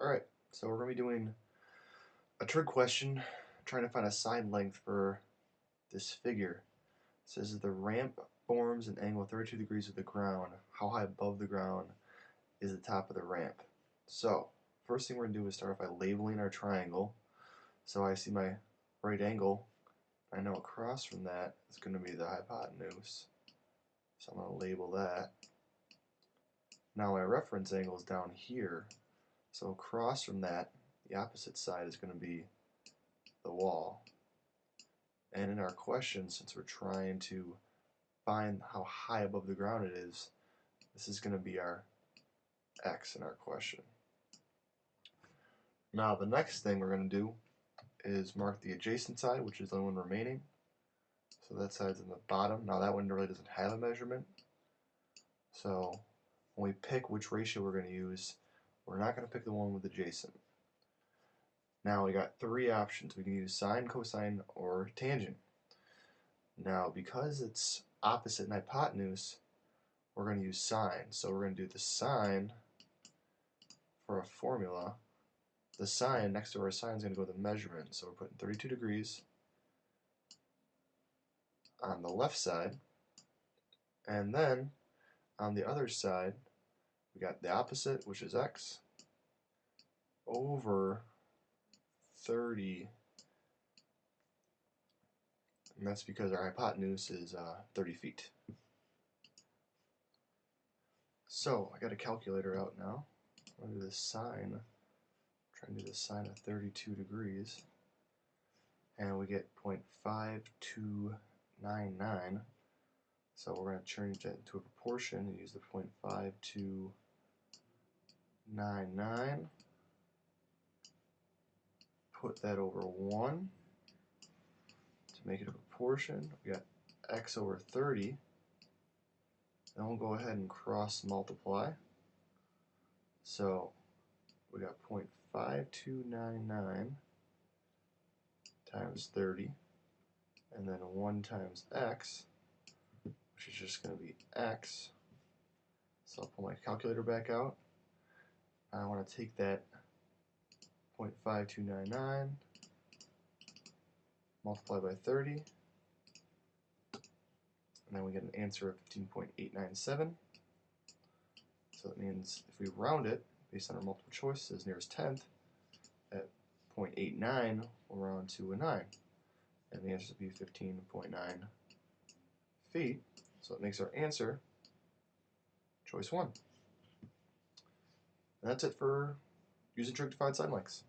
Alright, so we're going to be doing a trig question, trying to find a side length for this figure. It says the ramp forms an angle 32 degrees with the ground. How high above the ground is the top of the ramp? So, first thing we're going to do is start off by labeling our triangle. So I see my right angle. I know across from that is going to be the hypotenuse. So I'm going to label that. Now my reference angle is down here. So across from that, the opposite side is going to be the wall. And in our question, since we're trying to find how high above the ground it is, this is going to be our x in our question. Now the next thing we're going to do is mark the adjacent side, which is the one remaining. So that side's in the bottom. Now that one really doesn't have a measurement. So when we pick which ratio we're going to use, we're not going to pick the one with adjacent. Now we got three options. We can use sine, cosine, or tangent. Now because it's opposite and hypotenuse, we're going to use sine. So we're going to do the sine for a formula. The sine next to our sine is going to go to the measurement. So we're putting 32 degrees on the left side. And then on the other side, we got the opposite, which is x, over 30, and that's because our hypotenuse is 30 feet. So I got a calculator out now. I'm going to do the sine, try and do the sine of 32 degrees, and we get 0.5299. So we're going to change that into a proportion and use the 0.5299. Put that over 1 to make it a proportion. We got x over 30. Then we'll go ahead and cross multiply. So we got 0.5299 times 30, and then 1 times x, which is just going to be x. So I'll pull my calculator back out. I want to take that 0.5299 multiply by 30, and then we get an answer of 15.897. So that means if we round it, based on our multiple choices, nearest tenth, at 0.89, we'll round to a 9. And the answer will be 15.9 feet. So that makes our answer choice 1. And that's it for using trig to find side lengths.